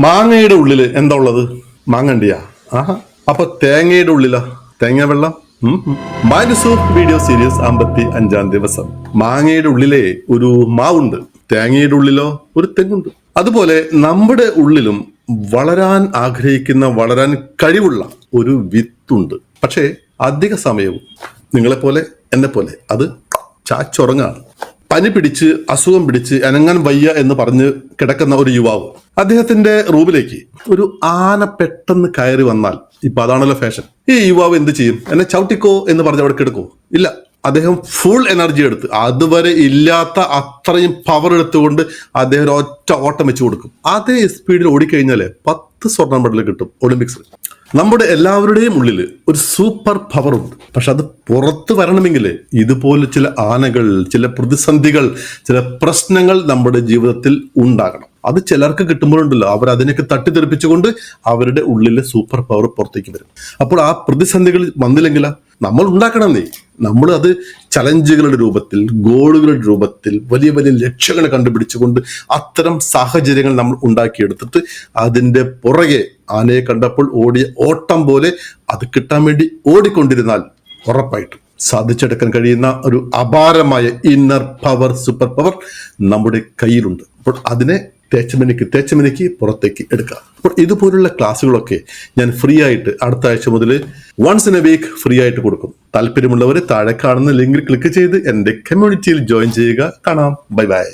മാങ്ങയുടെ ഉള്ളില് എന്താ ഉള്ളത്? മാങ്ങണ്ടിയാ? ആഹാ. അപ്പൊ തേങ്ങയുടെ ഉള്ളിലോ? തേങ്ങ വെള്ളം. മൈനസ് വീഡിയോ സീരീസ് 55 ദിവസം. മാങ്ങയുടെ ഉള്ളിലെ ഒരു മാവുണ്ട്, തേങ്ങയുടെ ഉള്ളിലോ ഒരു തെങ്ങുണ്ട്. അതുപോലെ നമ്മുടെ ഉള്ളിലും വളരാൻ ആഗ്രഹിക്കുന്ന, വളരാൻ കഴിവുള്ള ഒരു വിത്തുണ്ട്. പക്ഷേ അധിക സമയവും നിങ്ങളെപ്പോലെ എന്നെ പോലെ അത് ചാച്ചുറങ്ങാണ്. പനി പിടിച്ച്, അസുഖം പിടിച്ച്, അനങ്ങാൻ വയ്യ എന്ന് പറഞ്ഞ് കിടക്കുന്ന ഒരു യുവാവ്, അദ്ദേഹത്തിന്റെ റൂമിലേക്ക് ഒരു ആന പെട്ടെന്ന് കയറി വന്നാൽ, ഇപ്പൊ അതാണല്ലോ ഫാഷൻ, ഈ യുവാവ് എന്ത് ചെയ്യും? എന്നെ ചവിട്ടിക്കോ എന്ന് പറഞ്ഞ് അവിടെ കിടക്കോ? ഇല്ല, അദ്ദേഹം ഫുൾ എനർജി എടുത്ത്, അതുവരെ ഇല്ലാത്ത അത്രയും പവർ എടുത്തുകൊണ്ട് അദ്ദേഹം ഒറ്റ ഓട്ടം വെച്ച് കൊടുക്കും. അതേ സ്പീഡിൽ ഓടിക്കഴിഞ്ഞാല് 10 സ്വർണ്ണ മെഡൽ കിട്ടും ഒളിമ്പിക്സിൽ. നമ്മുടെ എല്ലാവരുടെയും ഉള്ളിൽ ഒരു സൂപ്പർ പവർ ഉണ്ട്. പക്ഷെ അത് പുറത്ത് വരണമെങ്കിൽ ഇതുപോലെ ചില ആനകൾ, ചില പ്രതിസന്ധികൾ, ചില പ്രശ്നങ്ങൾ നമ്മുടെ ജീവിതത്തിൽ ഉണ്ടാകണം. അത് ചിലർക്ക് കിട്ടുമ്പോഴുണ്ടല്ലോ, അവർ അതിനൊക്കെ തട്ടിത്തെറിപ്പിച്ചുകൊണ്ട് അവരുടെ ഉള്ളിലെ സൂപ്പർ പവർ പുറത്തേക്ക് വരും. അപ്പോൾ ആ പ്രതിസന്ധികൾ വന്നില്ലെങ്കിലാ നമ്മൾ ഉണ്ടാക്കണമെന്നേ. നമ്മൾ അത് ചലഞ്ചുകളുടെ രൂപത്തിൽ, ഗോളുകളുടെ രൂപത്തിൽ, വലിയ വലിയ ലക്ഷ്യങ്ങൾ കണ്ടുപിടിച്ചുകൊണ്ട് അത്തരം സാഹചര്യങ്ങൾ നമ്മൾ ഉണ്ടാക്കിയെടുത്തിട്ട് അതിൻ്റെ പുറകെ ആനയെ കണ്ടപ്പോൾ ഓടിയ ഓട്ടം പോലെ അത് കിട്ടാൻ വേണ്ടി ഓടിക്കൊണ്ടിരുന്നാൽ ഉറപ്പായിട്ടും സാധിച്ചെടുക്കാൻ കഴിയുന്ന ഒരു അപാരമായ ഇന്നർ പവർ, സൂപ്പർ പവർ നമ്മുടെ കയ്യിലുണ്ട്. അപ്പോൾ അതിനെ തേച്ചമിനിക്ക് പുറത്തേക്ക് എടുക്കുക. അപ്പോൾ ഇതുപോലുള്ള ക്ലാസ്സുകളൊക്കെ ഞാൻ ഫ്രീ ആയിട്ട് അടുത്ത ആഴ്ച മുതൽ once in a week free ആയിട്ട് കൊടുക്കും. താല്പര്യമുള്ളവർ താഴെ കാണുന്ന ലിങ്കിൽ ക്ലിക്ക് ചെയ്ത് എൻ്റെ കമ്മ്യൂണിറ്റിയിൽ ജോയിൻ ചെയ്യുക. കാണാം. Bye bye.